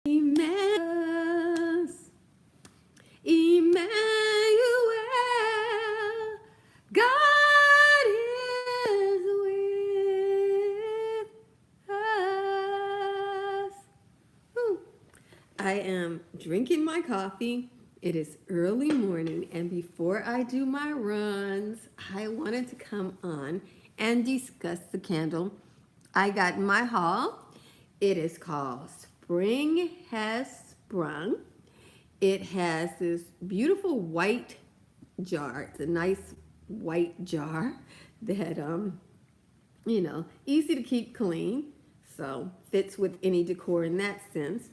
Emmanuel, God is with us. Whew. I am drinking my coffee. It is early morning, and before I do my runs, I wanted to come on and discuss the candle I got in my haul. It is called Spring Has Sprung. It has this beautiful white jar. It's a nice white jar that easy to keep clean. So fits with any decor in that sense.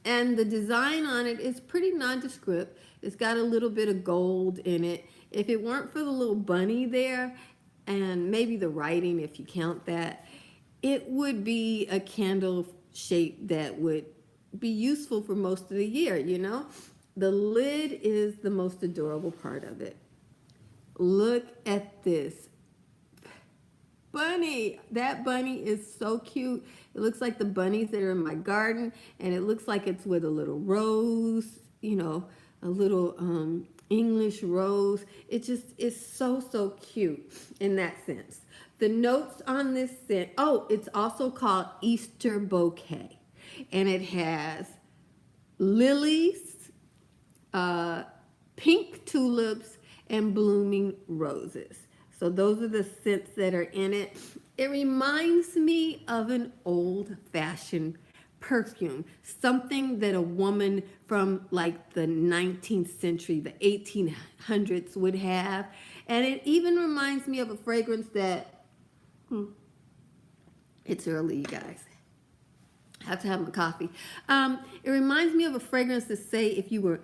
And the design on it is pretty nondescript. It's got a little bit of gold in it. If it weren't for the little bunny there, and maybe the writing, if you count that, it would be a candle shape that would be useful for most of the year. The lid is the most adorable part of it. Look at this bunny. That bunny is so cute. It looks like the bunnies that are in my garden, and it looks like it's with a little rose, a little English rose. It just is so cute in that sense. The notes on this scent, it's also called Easter Bouquet, and it has lilies, pink tulips, and blooming roses. So those are the scents that are in it. It reminds me of an old-fashioned perfume, something that a woman from like the 19th century, the 1800s would have. And it even reminds me of a fragrance that, it's early, you guys. I have to have my coffee. It reminds me of a fragrance to say if you were,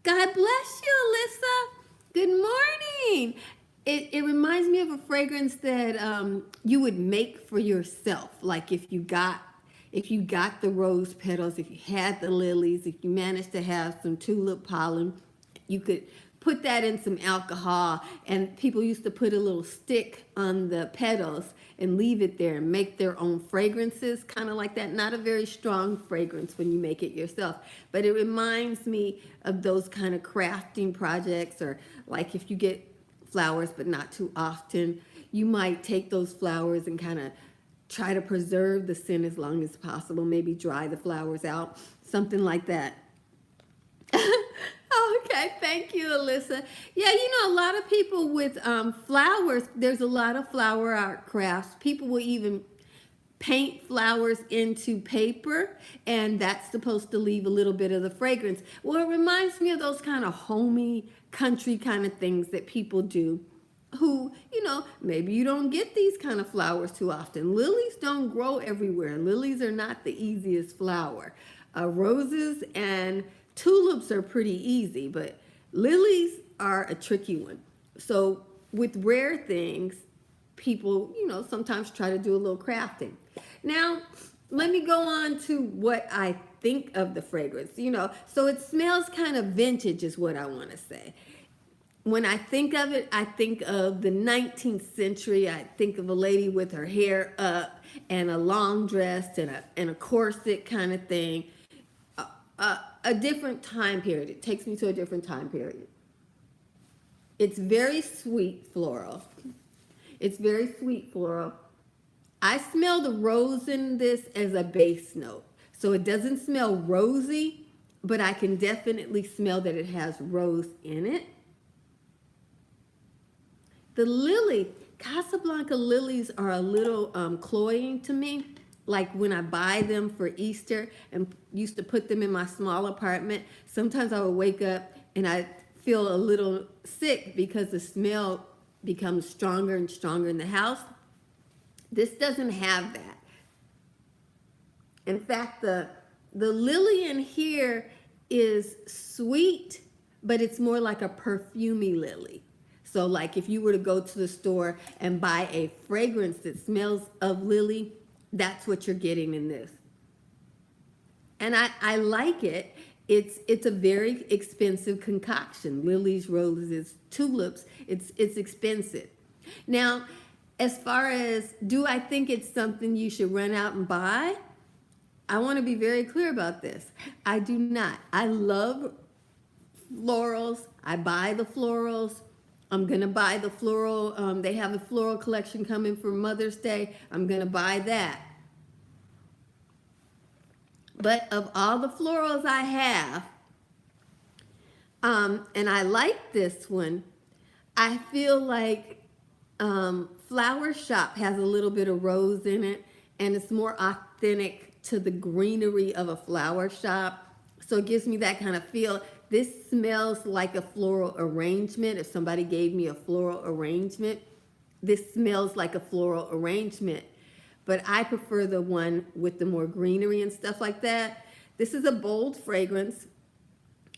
God bless you, Alyssa. Good morning. It reminds me of a fragrance that you would make for yourself. Like if you got the rose petals, if you had the lilies, if you managed to have some tulip pollen, you could put that in some alcohol, and people used to put a little stick on the petals and leave it there and make their own fragrances, kind of like that. Not a very strong fragrance when you make it yourself, but it reminds me of those kind of crafting projects, or like if you get flowers but not too often, you might take those flowers and kind of try to preserve the scent as long as possible, maybe dry the flowers out, something like that. Okay, thank you, Alyssa. Yeah, a lot of people with flowers, there's a lot of flower art crafts. People will even paint flowers into paper, and that's supposed to leave a little bit of the fragrance. Well, it reminds me of those kind of homey, country kind of things that people do who, maybe you don't get these kind of flowers too often. Lilies don't grow everywhere. Lilies are not the easiest flower. Roses and tulips are pretty easy, but lilies are a tricky one. So with rare things, people, sometimes try to do a little crafting. Now, let me go on to what I think of the fragrance. So it smells kind of vintage is what I want to say. When I think of it, I think of the 19th century. I think of a lady with her hair up and a long dress and a corset kind of thing. A different time period. It takes me to a different time period. It's very sweet floral. It's very sweet floral. I smell the rose in this as a base note. So it doesn't smell rosy, but I can definitely smell that it has rose in it. The lily, Casablanca lilies are a little cloying to me. Like when I buy them for Easter and used to put them in my small apartment, sometimes I would wake up and I feel a little sick because the smell becomes stronger and stronger in the house. This doesn't have that. In fact, the lily in here is sweet, but it's more like a perfumey lily. So like if you were to go to the store and buy a fragrance that smells of lily, that's what you're getting in this. And I like it. It's a very expensive concoction. Lilies, roses, tulips, it's expensive. Now, as far as do I think it's something you should run out and buy? I want to be very clear about this. I do not. I love florals. I buy the florals. I'm going to buy the floral. They have a floral collection coming for Mother's Day. I'm going to buy that. But of all the florals I have, and I like this one, I feel like Flower Shop has a little bit of rose in it, and it's more authentic to the greenery of a flower shop. So it gives me that kind of feel. This smells like a floral arrangement. If somebody gave me a floral arrangement, this smells like a floral arrangement. But I prefer the one with the more greenery and stuff like that. This is a bold fragrance.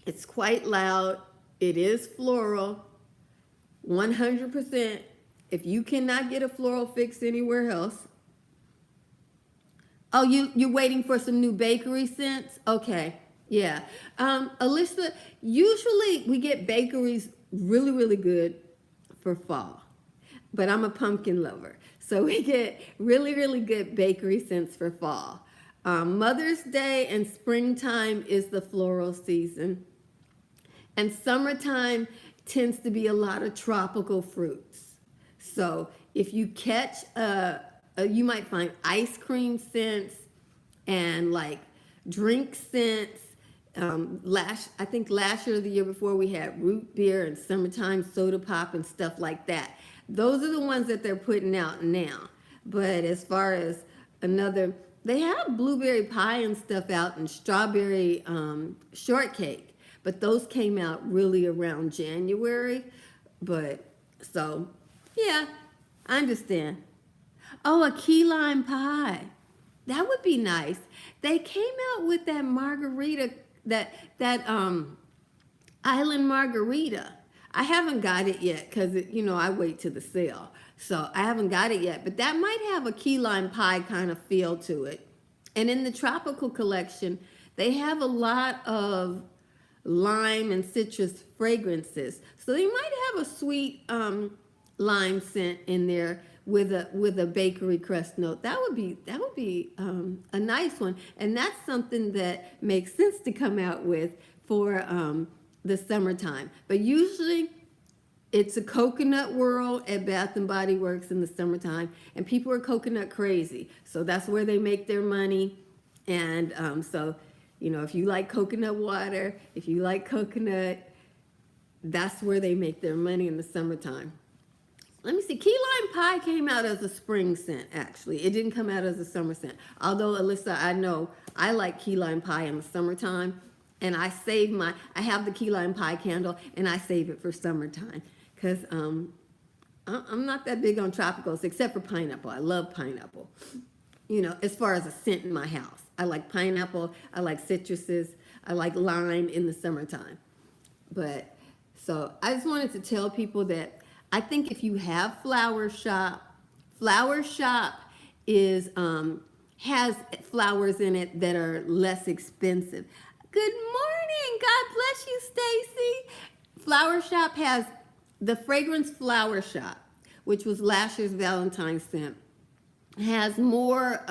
It's quite loud. It is floral. 100%. If you cannot get a floral fix anywhere else. Oh, you're waiting for some new bakery scents? Okay. Yeah. Alyssa, usually we get bakeries really, really good for fall. But I'm a pumpkin lover. So we get really, really good bakery scents for fall. Mother's Day and springtime is the floral season. And summertime tends to be a lot of tropical fruits. So if you catch, you might find ice cream scents and like drink scents. I think last year or the year before we had root beer and summertime soda pop and stuff like that. Those are the ones that they're putting out now. But as far as they have blueberry pie and stuff out and strawberry shortcake. But those came out really around January. But so, yeah, I understand. Oh, a key lime pie. That would be nice. They came out with that margarita, that island margarita. I haven't got it yet because, I wait till the sale. So I haven't got it yet. But that might have a key lime pie kind of feel to it. And in the tropical collection, they have a lot of lime and citrus fragrances. So they might have a sweet lime scent in there with a bakery crust note. That would be a nice one. And that's something that makes sense to come out with for the summertime. But usually it's a coconut whirl at Bath and Body Works in the summertime, and people are coconut crazy. So that's where they make their money. And so, if you like coconut water, if you like coconut, that's where they make their money in the summertime. Let me see. Key lime pie came out as a spring scent, actually. It didn't come out as a summer scent. Although, Alyssa, I know I like key lime pie in the summertime. And I have the key lime pie candle, and I save it for summertime. Because I'm not that big on tropicals, except for pineapple. I love pineapple. As far as a scent in my house. I like pineapple. I like citruses. I like lime in the summertime. So I just wanted to tell people that I think if you have Flower Shop is has flowers in it that are less expensive. Good morning. God bless you, Stacy. Flower Shop has the fragrance Flower Shop, which was last year's Valentine's scent, has more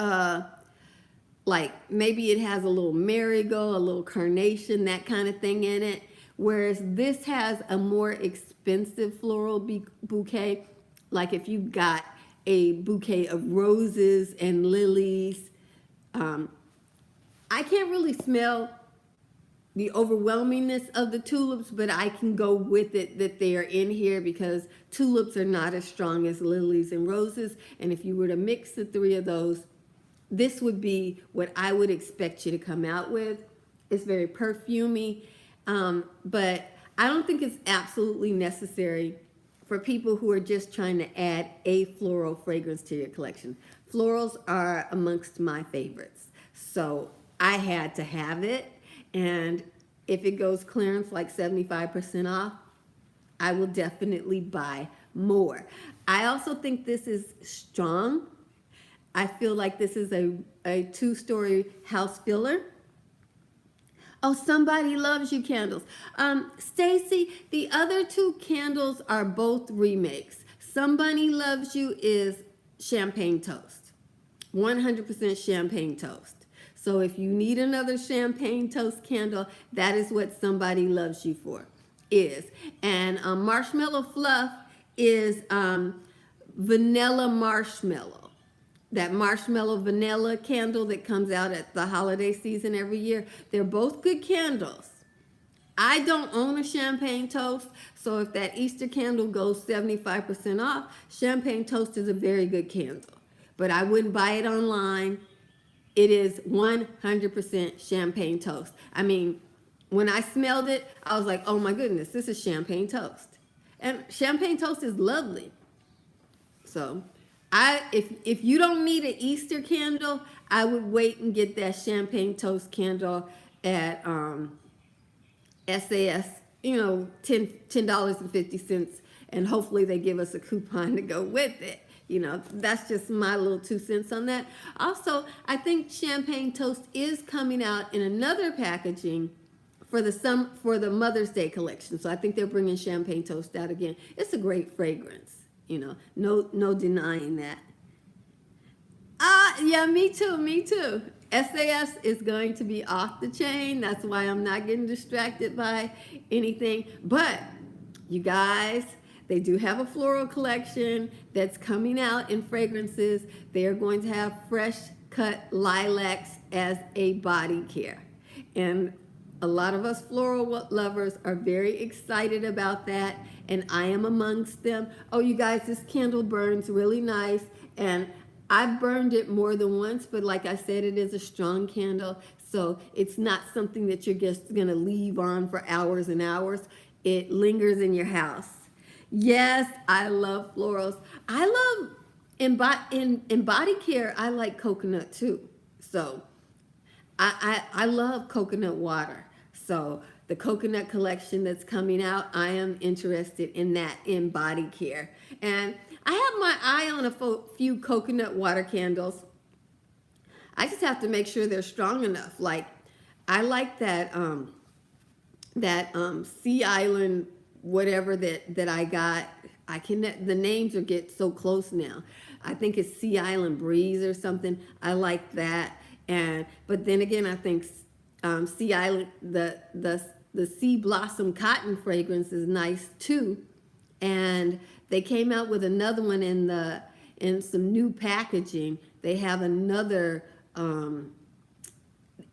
like maybe it has a little marigold, a little carnation, that kind of thing in it. Whereas this has a more expensive floral bouquet. Like if you got a bouquet of roses and lilies. I can't really smell the overwhelmingness of the tulips, but I can go with it that they are in here because tulips are not as strong as lilies and roses. And if you were to mix the three of those, this would be what I would expect you to come out with. It's very perfumey, but I don't think it's absolutely necessary for people who are just trying to add a floral fragrance to your collection. Florals are amongst my favorites, so I had to have it. And if it goes clearance like 75% off, I will definitely buy more. I also think this is strong. I feel like this is a 2-story house filler. Oh, Somebody Loves You candles. Stacy, the other 2 candles are both remakes. Somebody Loves You is champagne toast. 100% champagne toast. So if you need another champagne toast candle, that is what Somebody Loves You for is. And marshmallow fluff is vanilla marshmallow. That marshmallow vanilla candle that comes out at the holiday season every year. They're both good candles. I don't own a champagne toast, so if that Easter candle goes 75% off, champagne toast is a very good candle. But I wouldn't buy it online. It is 100% champagne toast. I mean, when I smelled it, I was like, oh my goodness, this is champagne toast. And champagne toast is lovely. So if you don't need an Easter candle, I would wait and get that champagne toast candle at SAS, $10.50, and hopefully they give us a coupon to go with it. That's just my little 2 cents on that. Also, I think champagne toast is coming out in another packaging for the Mother's Day collection. So I think they're bringing champagne toast out again. It's a great fragrance, no denying that. Yeah, me too. SAS is going to be off the chain. That's why I'm not getting distracted by anything. But you guys, they do have a floral collection that's coming out in fragrances. They are going to have fresh cut lilacs as a body care. And a lot of us floral lovers are very excited about that, and I am amongst them. Oh, you guys, this candle burns really nice, and I've burned it more than once, but like I said, it is a strong candle, so it's not something that you're just going to leave on for hours and hours. It lingers in your house. Yes, I love florals. I love, in body care, I like coconut too. So I love coconut water. So the coconut collection that's coming out, I am interested in that in body care. And I have my eye on a few coconut water candles. I just have to make sure they're strong enough. Like, I like that Sea Island whatever that I got. The names get so close now. I think it's Sea Island Breeze or something. I like that. But then again, I think Sea Island, the Sea Blossom Cotton fragrance is nice too. And they came out with another one in some new packaging. They have another in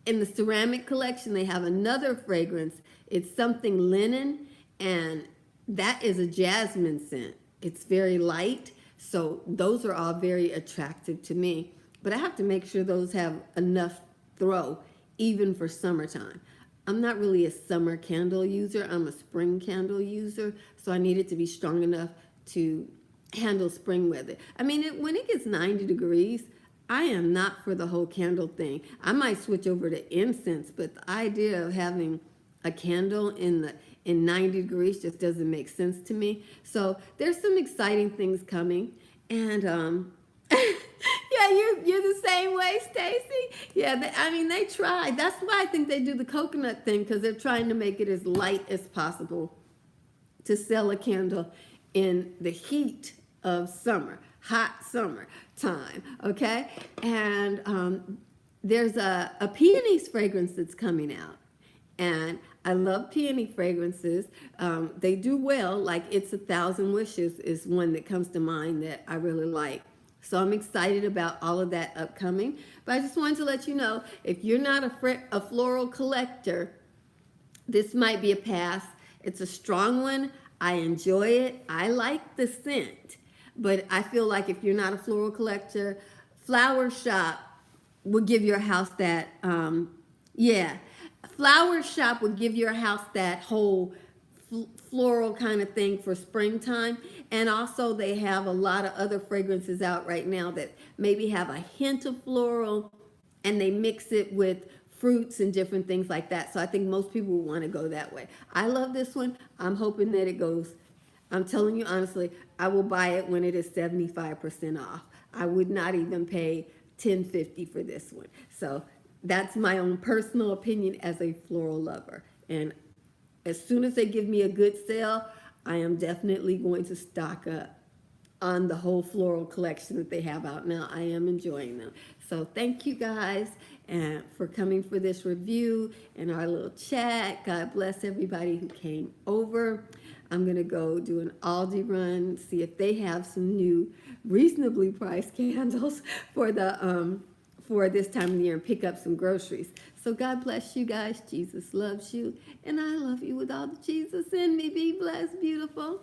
the ceramic collection. They have another fragrance. It's something linen, and that is a jasmine scent. It's very light, so those are all very attractive to me. But I have to make sure those have enough throw, even for summertime. I'm not really a summer candle user. I'm a spring candle user, so I need it to be strong enough to handle spring weather. I mean, when it gets 90 degrees, I am not for the whole candle thing. I might switch over to incense, but the idea of having a candle in 90 degrees just doesn't make sense to me. So there's some exciting things coming, and yeah, you're the same way, Stacy. Yeah, they tried. That's why I think they do the coconut thing, because they're trying to make it as light as possible to sell a candle in the heat of summer, hot summer time, okay? And there's a peonies fragrance that's coming out. And I love peony fragrances. They do well, like It's a Thousand Wishes is one that comes to mind that I really like. So I'm excited about all of that upcoming. But I just wanted to let you know, if you're not a floral collector, this might be a pass. It's a strong one. I enjoy it. I like the scent. But I feel like if you're not a floral collector, Flower Shop will give your house that, Flower Shop would give your house that whole floral kind of thing for springtime. And also they have a lot of other fragrances out right now that maybe have a hint of floral, and they mix it with fruits and different things like that. So I think most people will want to go that way. I love this one. I'm hoping that it goes. I'm telling you honestly, I will buy it when it is 75% off. I would not even pay $10.50 for this one. So that's my own personal opinion as a floral lover. And as soon as they give me a good sale, I am definitely going to stock up on the whole floral collection that they have out now. I am enjoying them. So thank you guys. and for coming for this review and our little chat. God bless everybody who came over. I'm going to go do an Aldi run, see if they have some new reasonably priced candles for the for this time of the year, and pick up some groceries. So God bless you guys. Jesus loves you, and I love you with all the Jesus in me. Be blessed, beautiful.